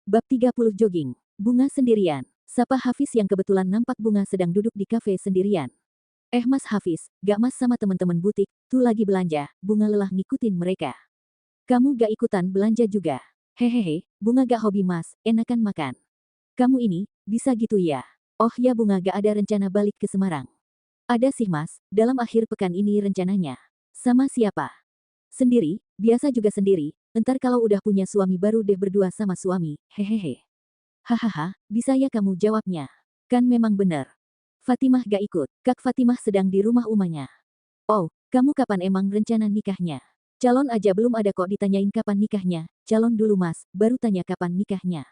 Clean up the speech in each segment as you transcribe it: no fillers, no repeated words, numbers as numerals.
Bab 30 Jogging. Bunga sendirian. Sapa Hafiz yang kebetulan nampak Bunga sedang duduk di kafe sendirian. Mas Hafiz, gak mas sama teman-teman butik, tuh lagi belanja. Bunga lelah ngikutin mereka. Kamu gak ikutan belanja juga? Hehehe, Bunga gak hobi mas, enakan makan. Kamu ini, bisa gitu ya? Oh ya Bunga gak ada rencana balik ke Semarang. Ada sih mas, dalam akhir pekan ini rencananya. Sama siapa? Sendiri, biasa juga sendiri, entar kalau udah punya suami baru deh berdua sama suami, hehehe. Hahaha, bisa ya kamu jawabnya. Kan memang bener. Fatimah gak ikut, Kak Fatimah sedang di rumah umahnya. Oh, kamu kapan emang rencana nikahnya? Calon aja belum ada kok ditanyain kapan nikahnya, calon dulu mas, baru tanya kapan nikahnya.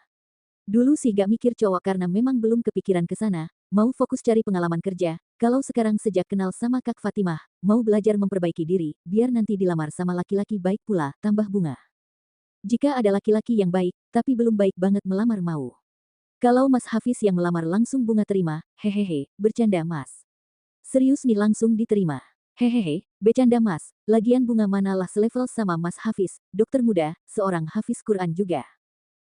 Dulu sih gak mikir cowok karena memang belum kepikiran ke sana, mau fokus cari pengalaman kerja, kalau sekarang sejak kenal sama Kak Fatimah, mau belajar memperbaiki diri, biar nanti dilamar sama laki-laki baik pula, tambah Bunga. Jika ada laki-laki yang baik, tapi belum baik banget melamar mau. Kalau Mas Hafiz yang melamar langsung Bunga terima, hehehe, bercanda mas. Serius nih langsung diterima. Hehehe, bercanda mas, lagian Bunga manalah selevel sama Mas Hafiz, dokter muda, seorang Hafiz Quran juga.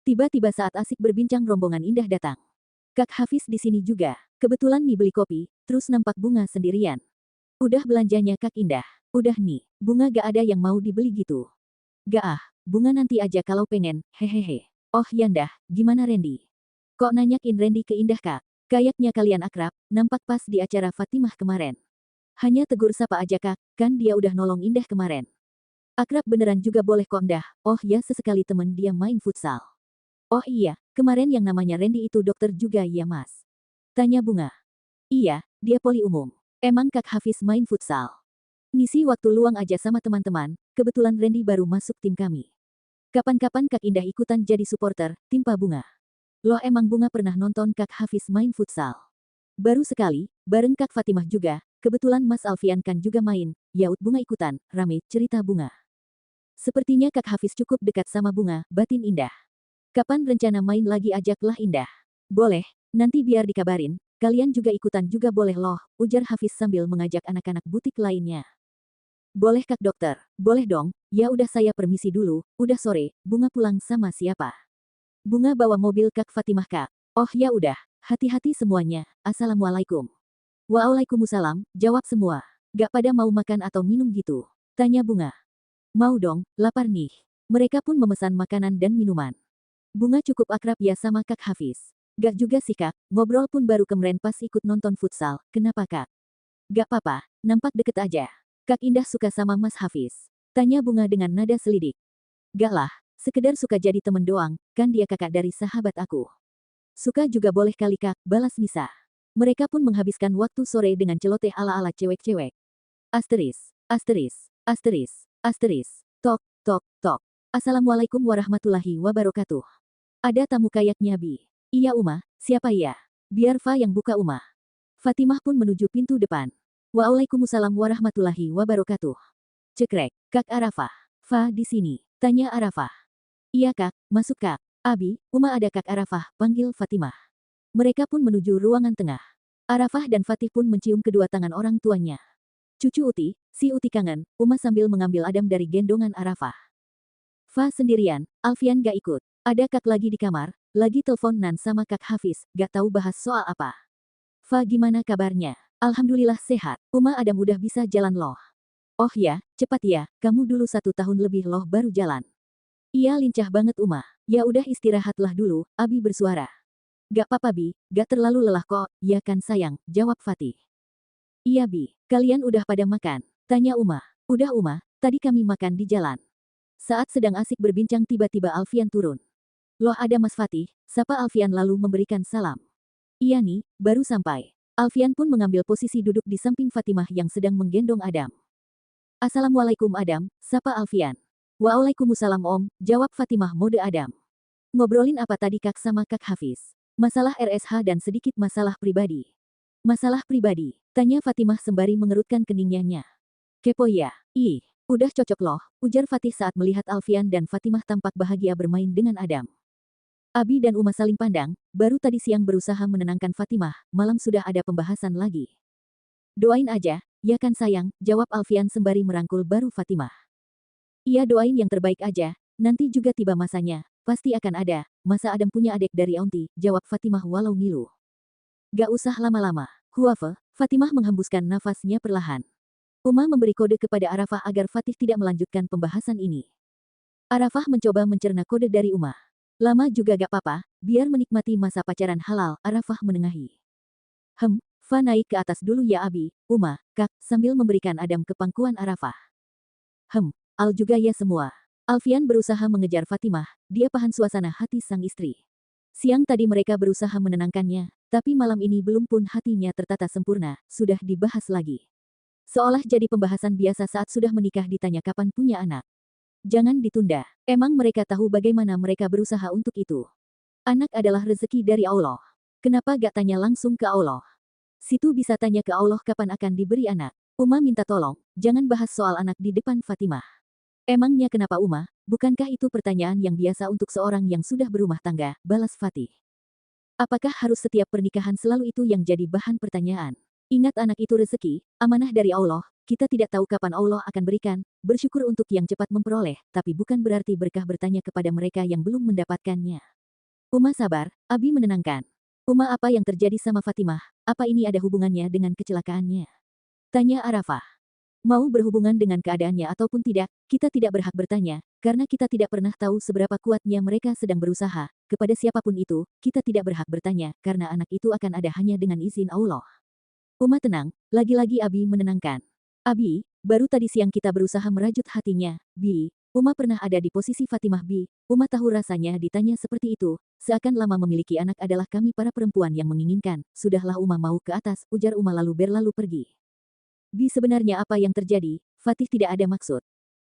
Tiba-tiba saat asik berbincang rombongan indah datang. Kak Hafiz di sini juga, kebetulan nih beli kopi, terus nampak Bunga sendirian. Udah belanjanya Kak Indah, udah nih, Bunga gak ada yang mau dibeli gitu. Gak ah, Bunga nanti aja kalau pengen, hehehe. Oh Yandah, gimana Randy? Kok nanyakin Randy ke Indah kak? Kayaknya kalian akrab, nampak pas di acara Fatimah kemarin. Hanya tegur sapa aja kak, kan dia udah nolong Indah kemarin. Akrab beneran juga boleh kok Indah, oh ya sesekali temen dia main futsal. Oh iya, kemarin yang namanya Randy itu dokter juga ya mas? Tanya Bunga. Iya, dia poli umum. Emang kak Hafiz main futsal? Ngisi waktu luang aja sama teman-teman, kebetulan Randy baru masuk tim kami. Kapan-kapan kak Indah ikutan jadi supporter, timpa Bunga. Loh emang Bunga pernah nonton Kak Hafiz main futsal? Baru sekali, bareng Kak Fatimah juga, kebetulan Mas Alfian kan juga main, yaut Bunga ikutan, rame cerita Bunga. Sepertinya Kak Hafiz cukup dekat sama Bunga, batin Indah. Kapan rencana main lagi ajaklah Indah. Boleh, nanti biar dikabarin, kalian juga ikutan juga boleh loh, ujar Hafiz sambil mengajak anak-anak butik lainnya. Boleh Kak Dokter, boleh dong, ya udah saya permisi dulu, udah sore, Bunga pulang sama siapa? Bunga bawa mobil Kak Fatimah kak. Oh ya udah, hati-hati semuanya, assalamualaikum. Waalaikumsalam, jawab semua. Gak pada mau makan atau minum gitu? Tanya Bunga. Mau dong, lapar nih. Mereka pun memesan makanan dan minuman. Bunga cukup akrab ya sama Kak Hafiz. Gak juga sih kak, ngobrol pun baru kemarin pas ikut nonton futsal, kenapa kak? Gak apa-apa, nampak deket aja. Kak Indah suka sama Mas Hafiz. Tanya Bunga dengan nada selidik. Gak lah, sekedar suka jadi temen doang, kan dia kakak dari sahabat aku. Suka juga boleh kali kak, balas Nisa. Mereka pun menghabiskan waktu sore dengan celoteh ala-ala cewek-cewek. Asteris, asteris, asteris, asteris, tok, tok, tok. Assalamualaikum warahmatullahi wabarakatuh. Ada tamu kayaknya Bi. Iya Uma, siapa ya? Biar Fa yang buka Uma. Fatimah pun menuju pintu depan. Waalaikumsalam warahmatullahi wabarakatuh. Cekrek, Kak Arafah. Fa di sini. Tanya Arafah. Iya kak, masuk kak. Abi, Uma ada Kak Arafah, panggil Fatimah. Mereka pun menuju ruangan tengah. Arafah dan Fatih pun mencium kedua tangan orang tuanya. Cucu Uti, si Uti kangen, Uma sambil mengambil Adam dari gendongan Arafah. Fa sendirian, Alfian gak ikut. Ada kak lagi di kamar, lagi teleponan sama Kak Hafiz, gak tahu bahas soal apa. Fa gimana kabarnya? Alhamdulillah sehat, Uma Adam udah bisa jalan loh. Oh ya, cepat ya, kamu dulu 1 tahun lebih loh baru jalan. Iya lincah banget Uma. Ya udah istirahatlah dulu, Abi bersuara. Gak apa-apa Bi, gak terlalu lelah kok, ya kan sayang, jawab Fatih. Iya Bi, kalian udah pada makan? Tanya Uma. Udah Uma, tadi kami makan di jalan. Saat sedang asik berbincang tiba-tiba Alfian turun. Loh ada Mas Fatih, sapa Alfian lalu memberikan salam. Iya nih, baru sampai. Alfian pun mengambil posisi duduk di samping Fatimah yang sedang menggendong Adam. Assalamualaikum Adam, sapa Alfian. Waalaikumsalam Om, jawab Fatimah mode Adam. Ngobrolin apa tadi kak sama Kak Hafiz? Masalah RSH dan sedikit masalah pribadi. Masalah pribadi, tanya Fatimah sembari mengerutkan keningnya. Kepo ya? Ih, udah cocok loh, ujar Fatih saat melihat Alfian dan Fatimah tampak bahagia bermain dengan Adam. Abi dan Uma saling pandang, baru tadi siang berusaha menenangkan Fatimah, malam sudah ada pembahasan lagi. Doain aja, ya kan sayang, jawab Alfian sembari merangkul baru Fatimah. Iya doain yang terbaik aja, nanti juga tiba masanya, pasti akan ada. Masa Adam punya adik dari Aunty, jawab Fatimah walau ngilu. Gak usah lama-lama. Huafe, Fatimah menghembuskan nafasnya perlahan. Uma memberi kode kepada Arafah agar Fatih tidak melanjutkan pembahasan ini. Arafah mencoba mencerna kode dari Uma. Lama juga gak apa-apa, biar menikmati masa pacaran halal, Arafah menengahi. Fa naik ke atas dulu ya Abi, Uma, Kak, sambil memberikan Adam ke pangkuan Arafah. Al juga ya semua. Alfian berusaha mengejar Fatimah, dia paham suasana hati sang istri. Siang tadi mereka berusaha menenangkannya, tapi malam ini belum pun hatinya tertata sempurna, sudah dibahas lagi. Seolah jadi pembahasan biasa saat sudah menikah ditanya kapan punya anak. Jangan ditunda, emang mereka tahu bagaimana mereka berusaha untuk itu. Anak adalah rezeki dari Allah. Kenapa gak tanya langsung ke Allah? Situ bisa tanya ke Allah kapan akan diberi anak. Uma minta tolong, jangan bahas soal anak di depan Fatimah. Emangnya kenapa Uma? Bukankah itu pertanyaan yang biasa untuk seorang yang sudah berumah tangga, balas Fatih. Apakah harus setiap pernikahan selalu itu yang jadi bahan pertanyaan? Ingat anak itu rezeki, amanah dari Allah, kita tidak tahu kapan Allah akan berikan, bersyukur untuk yang cepat memperoleh, tapi bukan berarti berkah bertanya kepada mereka yang belum mendapatkannya. Uma sabar, Abi menenangkan. Uma apa yang terjadi sama Fatimah, apa ini ada hubungannya dengan kecelakaannya? Tanya Arafah. Mau berhubungan dengan keadaannya ataupun tidak, kita tidak berhak bertanya, karena kita tidak pernah tahu seberapa kuatnya mereka sedang berusaha. Kepada siapapun itu, kita tidak berhak bertanya, karena anak itu akan ada hanya dengan izin Allah. Uma tenang, lagi-lagi Abi menenangkan. Abi, baru tadi siang kita berusaha merajut hatinya, Bi. Uma pernah ada di posisi Fatimah Bi. Uma tahu rasanya ditanya seperti itu, seakan lama memiliki anak adalah kami para perempuan yang menginginkan. Sudahlah Uma mau ke atas, ujar Uma lalu berlalu pergi. Bi sebenarnya apa yang terjadi? Fatih tidak ada maksud.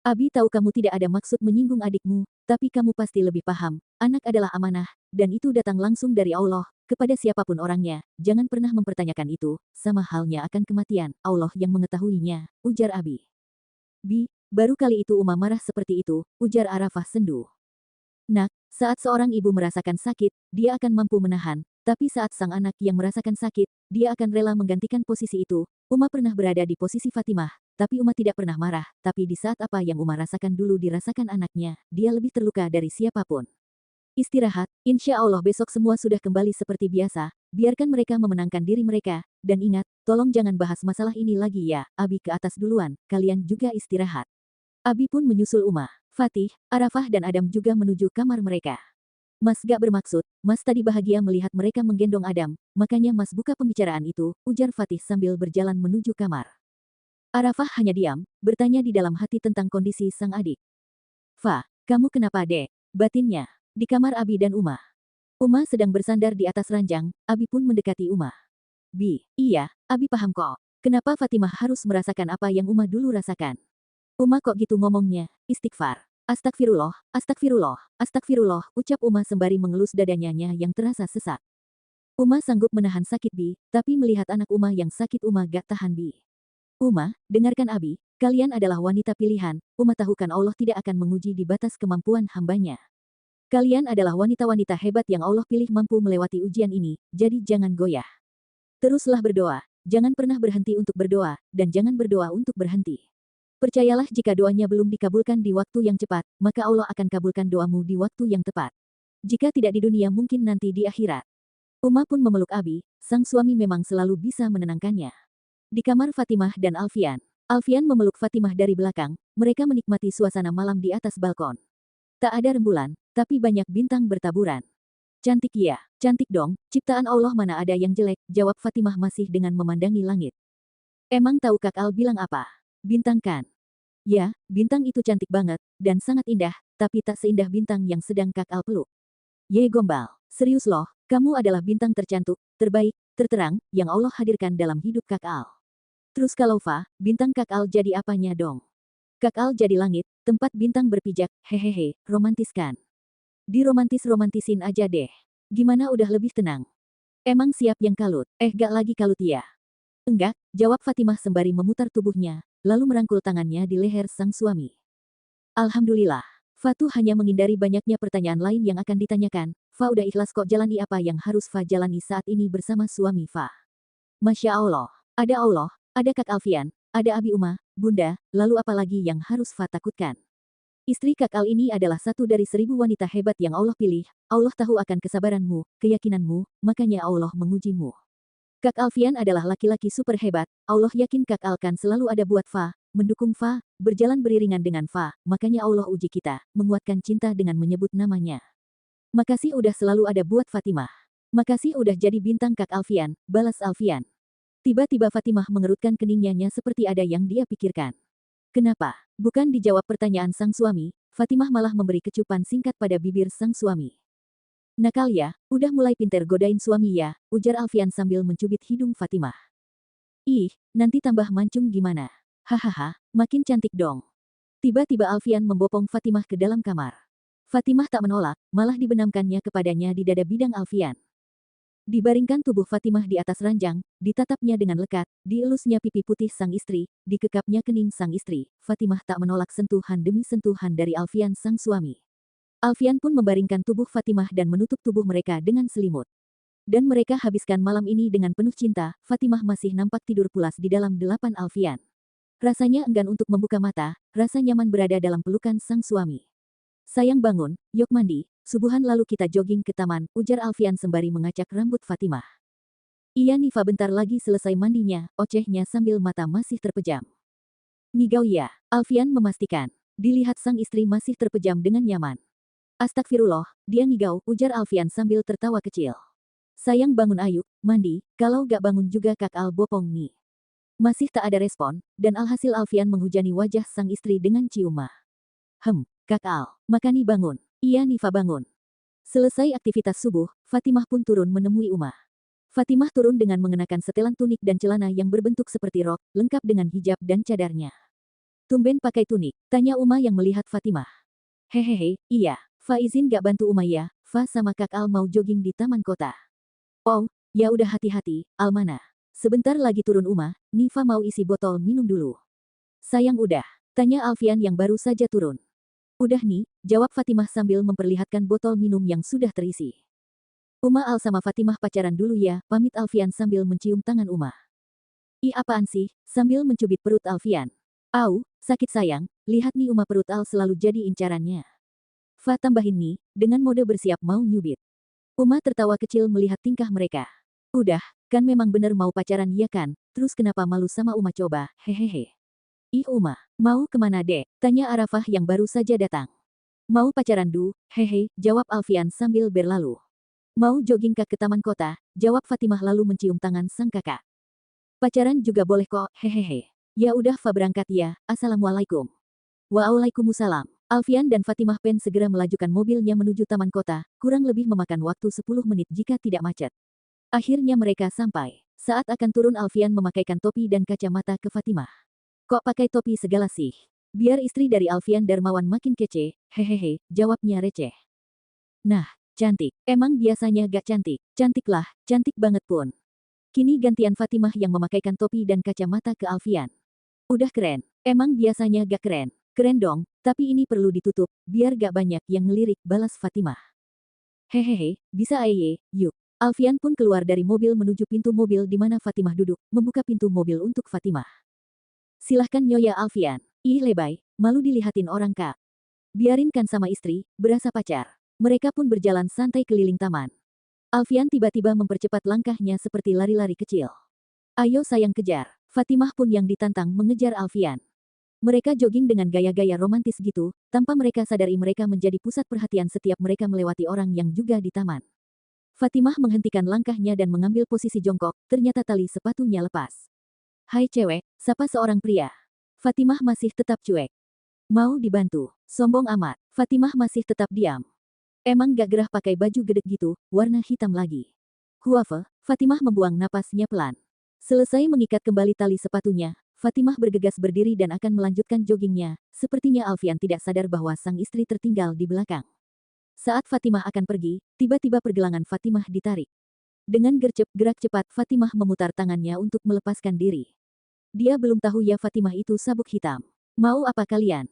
Abi tahu kamu tidak ada maksud menyinggung adikmu, tapi kamu pasti lebih paham, anak adalah amanah, dan itu datang langsung dari Allah, kepada siapapun orangnya, jangan pernah mempertanyakan itu, sama halnya akan kematian, Allah yang mengetahuinya, ujar Abi. Bi, baru kali itu Uma marah seperti itu, ujar Arafah sendu. Nak, saat seorang ibu merasakan sakit, dia akan mampu menahan, tapi saat sang anak yang merasakan sakit, dia akan rela menggantikan posisi itu. Uma pernah berada di posisi Fatimah, tapi Uma tidak pernah marah, tapi di saat apa yang Uma rasakan dulu dirasakan anaknya, dia lebih terluka dari siapapun. Istirahat, insya Allah besok semua sudah kembali seperti biasa, biarkan mereka memenangkan diri mereka, dan ingat, tolong jangan bahas masalah ini lagi ya, Abi ke atas duluan, kalian juga istirahat. Abi pun menyusul Uma, Fatih, Arafah dan Adam juga menuju kamar mereka. Mas gak bermaksud, Mas tadi bahagia melihat mereka menggendong Adam, makanya Mas buka pembicaraan itu, ujar Fatih sambil berjalan menuju kamar. Arafah hanya diam, bertanya di dalam hati tentang kondisi sang adik. Fa, kamu kenapa dek? Batinnya, di kamar Abi dan Uma. Uma sedang bersandar di atas ranjang, Abi pun mendekati Uma. Bi, iya, Abi paham kok. Kenapa Fatimah harus merasakan apa yang Uma dulu rasakan? Uma kok gitu ngomongnya, istighfar. Astagfirullah, astagfirullah, astagfirullah, ucap Uma sembari mengelus dadanya yang terasa sesak. Uma sanggup menahan sakit Bi, tapi melihat anak Uma yang sakit Uma gak tahan Bi. Uma, dengarkan Abi, kalian adalah wanita pilihan, Uma tahu kan Allah tidak akan menguji di batas kemampuan hambanya. Kalian adalah wanita-wanita hebat yang Allah pilih mampu melewati ujian ini, jadi jangan goyah. Teruslah berdoa, jangan pernah berhenti untuk berdoa, dan jangan berdoa untuk berhenti. Percayalah jika doanya belum dikabulkan di waktu yang cepat, maka Allah akan kabulkan doamu di waktu yang tepat. Jika tidak di dunia mungkin nanti di akhirat. Uma pun memeluk Abi, sang suami memang selalu bisa menenangkannya. Di kamar Fatimah dan Alfian. Alfian memeluk Fatimah dari belakang, mereka menikmati suasana malam di atas balkon. Tak ada rembulan, tapi banyak bintang bertaburan. Cantik ya, cantik dong, ciptaan Allah mana ada yang jelek, jawab Fatimah masih dengan memandangi langit. Emang tahu Kak Al bilang apa? Bintang kan? Ya, bintang itu cantik banget, dan sangat indah, tapi tak seindah bintang yang sedang Kak Al peluk. Ye gombal, serius loh, kamu adalah bintang tercantik, terbaik, terterang, yang Allah hadirkan dalam hidup Kak Al. Terus kalau Fa, bintang Kak Al jadi apanya dong? Kak Al jadi langit, tempat bintang berpijak, hehehe, romantiskan. Diromantis-romantisin aja deh. Gimana udah lebih tenang? Emang siap yang kalut? Gak lagi kalut ya? Enggak, jawab Fatimah sembari memutar tubuhnya, lalu merangkul tangannya di leher sang suami. Alhamdulillah, Fa tuh hanya menghindari banyaknya pertanyaan lain yang akan ditanyakan, Fa udah ikhlas kok jalani apa yang harus Fa jalani saat ini bersama suami Fa. Masya Allah, ada Kak Alfian, ada Abi Uma, Bunda, lalu apa lagi yang harus Fa takutkan? Istri Kak Al ini adalah satu dari 1.000 wanita hebat yang Allah pilih. Allah tahu akan kesabaranmu, keyakinanmu, makanya Allah mengujimu. Kak Alfian adalah laki-laki super hebat. Allah yakin Kak Al kan selalu ada buat Fa, mendukung Fa, berjalan beriringan dengan Fa, makanya Allah uji kita, menguatkan cinta dengan menyebut namanya. Makasih udah selalu ada buat Fatimah. Makasih udah jadi bintang Kak Alfian, balas Alfian. Tiba-tiba Fatimah mengerutkan keningnya seperti ada yang dia pikirkan. Kenapa? Bukan dijawab pertanyaan sang suami, Fatimah malah memberi kecupan singkat pada bibir sang suami. Nakal ya, udah mulai pinter godain suami ya, ujar Alfian sambil mencubit hidung Fatimah. Ih, nanti tambah mancung gimana? Hahaha, makin cantik dong. Tiba-tiba Alfian membopong Fatimah ke dalam kamar. Fatimah tak menolak, malah dibenamkannya kepadanya di dada bidang Alfian. Dibaringkan tubuh Fatimah di atas ranjang, ditatapnya dengan lekat, dielusnya pipi putih sang istri, dikekapnya kening sang istri. Fatimah tak menolak sentuhan demi sentuhan dari Alfian sang suami. Alfian pun membaringkan tubuh Fatimah dan menutup tubuh mereka dengan selimut. Dan mereka habiskan malam ini dengan penuh cinta, Fatimah masih nampak tidur pulas di dalam delapan Alfian. Rasanya enggan untuk membuka mata, rasa nyaman berada dalam pelukan sang suami. Sayang bangun, yok mandi, subuhan lalu kita jogging ke taman, ujar Alfian sembari mengacak rambut Fatimah. Iya Nifa bentar lagi selesai mandinya, ocehnya sambil mata masih terpejam. Ngigau ya, Alfian memastikan. Dilihat sang istri masih terpejam dengan nyaman. Astagfirullah, dia ngigau, ujar Alfian sambil tertawa kecil. Sayang bangun ayu, mandi, kalau gak bangun juga Kak Al bopong nih. Masih tak ada respon, dan alhasil Alfian menghujani wajah sang istri dengan ciuma. Kak Al, makani bangun. Iya Nifa bangun. Selesai aktivitas subuh, Fatimah pun turun menemui Uma. Fatimah turun dengan mengenakan setelan tunik dan celana yang berbentuk seperti rok, lengkap dengan hijab dan cadarnya. Tumben pakai tunik, tanya Uma yang melihat Fatimah. Hehehe, iya. Fa izin gak bantu Uma ya, Fa sama Kak Al mau jogging di taman kota. Oh, ya udah hati-hati, Al mana? Sebentar lagi turun Uma, Nifa mau isi botol minum dulu. Sayang udah, tanya Alfian yang baru saja turun. Udah nih, jawab Fatimah sambil memperlihatkan botol minum yang sudah terisi. Uma Al sama Fatimah pacaran dulu ya, pamit Alfian sambil mencium tangan Uma. Ih apaan sih, sambil mencubit perut Alfian. Au, sakit sayang, lihat nih Uma perut Al selalu jadi incarannya. Fa tambahin nih, dengan mode bersiap mau nyubit. Uma tertawa kecil melihat tingkah mereka. Udah, kan memang bener mau pacaran ya kan, terus kenapa malu sama Uma coba, hehehe. Ih Uma, mau kemana dek? Tanya Arafah yang baru saja datang. Mau pacaran du, hehe, jawab Alfian sambil berlalu. Mau jogging ke taman kota, jawab Fatimah lalu mencium tangan sang kakak. Pacaran juga boleh kok, hehehe. Ya udah Fa berangkat ya, assalamualaikum. Waalaikumsalam. Alfian dan Fatimah Pen segera melajukan mobilnya menuju taman kota, kurang lebih memakan waktu 10 menit jika tidak macet. Akhirnya mereka sampai. Saat akan turun Alfian memakaikan topi dan kacamata ke Fatimah. Kok pakai topi segala sih? Biar istri dari Alfian Darmawan makin kece, hehehe, jawabnya receh. Nah, cantik. Emang biasanya gak cantik? Cantiklah, cantik banget pun. Kini gantian Fatimah yang memakaikan topi dan kacamata ke Alfian. Udah keren. Emang biasanya gak keren? Keren dong, tapi ini perlu ditutup, biar gak banyak yang ngelirik, balas Fatimah. Hehehe, bisa aye, yuk. Alfian pun keluar dari mobil menuju pintu mobil di mana Fatimah duduk, membuka pintu mobil untuk Fatimah. Silahkan Nyonya Alfian. Ih lebay, malu dilihatin orang kak. Biarin kan sama istri, berasa pacar. Mereka pun berjalan santai keliling taman. Alfian tiba-tiba mempercepat langkahnya seperti lari-lari kecil. Ayo sayang kejar. Fatimah pun yang ditantang mengejar Alfian. Mereka jogging dengan gaya-gaya romantis gitu, tanpa mereka sadari mereka menjadi pusat perhatian setiap mereka melewati orang yang juga di taman. Fatimah menghentikan langkahnya dan mengambil posisi jongkok, ternyata tali sepatunya lepas. Hai cewek, sapa seorang pria. Fatimah masih tetap cuek. Mau dibantu, sombong amat. Fatimah masih tetap diam. Emang gak gerah pakai baju gedek gitu, warna hitam lagi. Huafe, Fatimah membuang napasnya pelan. Selesai mengikat kembali tali sepatunya, Fatimah bergegas berdiri dan akan melanjutkan joggingnya, sepertinya Alfian tidak sadar bahwa sang istri tertinggal di belakang. Saat Fatimah akan pergi, tiba-tiba pergelangan Fatimah ditarik. Dengan gerak cepat Fatimah memutar tangannya untuk melepaskan diri. Dia belum tahu ya Fatimah itu sabuk hitam. Mau apa kalian?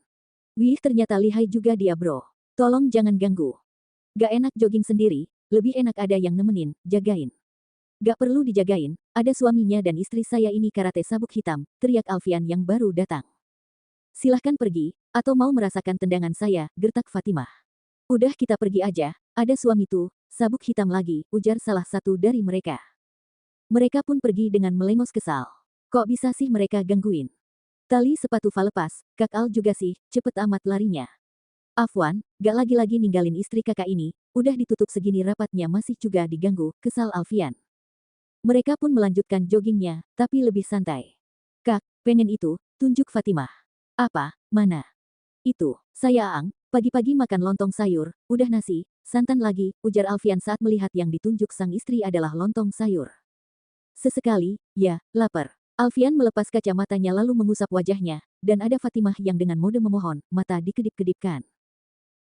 Wih ternyata lihai juga dia bro. Tolong jangan ganggu. Gak enak jogging sendiri, lebih enak ada yang nemenin, jagain. Gak perlu dijagain, ada suaminya dan istri saya ini karate sabuk hitam, teriak Alfian yang baru datang. Silahkan pergi, atau mau merasakan tendangan saya, gertak Fatimah. Udah kita pergi aja, ada suami tuh, sabuk hitam lagi, ujar salah satu dari mereka. Mereka pun pergi dengan melengos kesal. Kok bisa sih mereka gangguin? Tali sepatu Fa lepas, Kak Al juga sih, cepet amat larinya. Afwan, gak lagi-lagi ninggalin istri kakak ini, udah ditutup segini rapatnya masih juga diganggu, kesal Alfian. Mereka pun melanjutkan joggingnya, tapi lebih santai. Kak, pengen itu, tunjuk Fatimah. Apa, mana? Itu, saya Aang, pagi-pagi makan lontong sayur, udah nasi, santan lagi, ujar Alfian saat melihat yang ditunjuk sang istri adalah lontong sayur. Sesekali, ya, lapar. Alfian melepas kacamatanya lalu mengusap wajahnya, dan ada Fatimah yang dengan mode memohon, mata dikedip-kedipkan.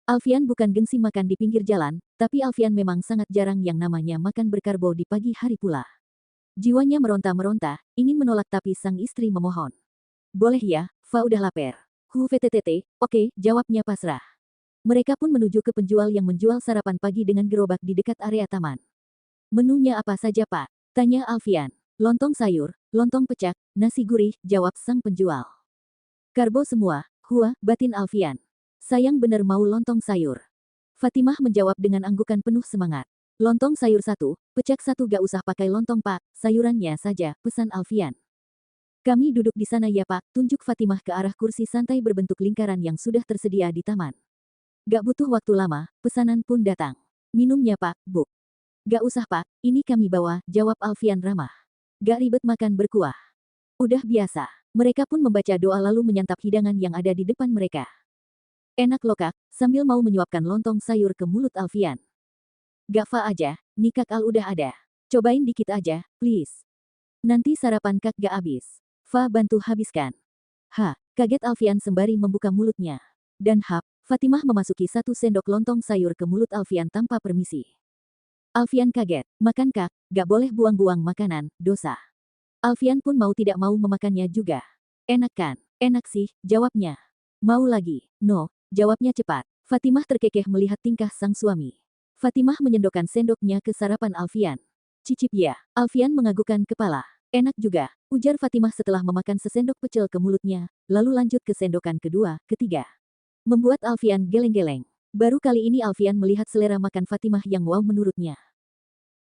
Alfian bukan gengsi makan di pinggir jalan, tapi Alfian memang sangat jarang yang namanya makan berkarbo di pagi hari pula. Jiwanya meronta-meronta, ingin menolak tapi sang istri memohon. Boleh ya, Fa udah lapar. VTTT, oke, jawabnya pasrah. Mereka pun menuju ke penjual yang menjual sarapan pagi dengan gerobak di dekat area taman. Menunya apa saja Pak? Tanya Alfian. Lontong sayur, lontong pecak, nasi gurih, jawab sang penjual. Karbo semua, batin Alfian. Sayang bener mau lontong sayur. Fatimah menjawab dengan anggukan penuh semangat. Lontong sayur satu, pecak satu gak usah pakai lontong Pak, sayurannya saja, pesan Alfian. Kami duduk di sana ya Pak, tunjuk Fatimah ke arah kursi santai berbentuk lingkaran yang sudah tersedia di taman. Gak butuh waktu lama, pesanan pun datang. Minumnya Pak, Bu. Gak usah Pak, ini kami bawa, jawab Alfian ramah. Gak ribet makan berkuah. Udah biasa. Mereka pun membaca doa lalu menyantap hidangan yang ada di depan mereka. Enak loh Kak, sambil mau menyuapkan lontong sayur ke mulut Alfian. Gak Fa aja, nih Kak Al udah ada. Cobain dikit aja, please. Nanti sarapan Kak gak habis. Fa bantu habiskan. Kaget Alfian sembari membuka mulutnya. Dan Fatimah memasuki satu sendok lontong sayur ke mulut Alfian tanpa permisi. Alfian kaget, makan Kak, gak boleh buang-buang makanan, dosa. Alfian pun mau tidak mau memakannya juga. Enak kan? Enak sih, jawabnya. Mau lagi? No, jawabnya cepat. Fatimah terkekeh melihat tingkah sang suami. Fatimah menyendokkan sendoknya ke sarapan Alfian. Cicip ya, Alfian menganggukkan kepala. Enak juga, ujar Fatimah setelah memakan sesendok pecel ke mulutnya, lalu lanjut ke sendokan kedua, ketiga. Membuat Alfian geleng-geleng. Baru kali ini Alfian melihat selera makan Fatimah yang wow menurutnya.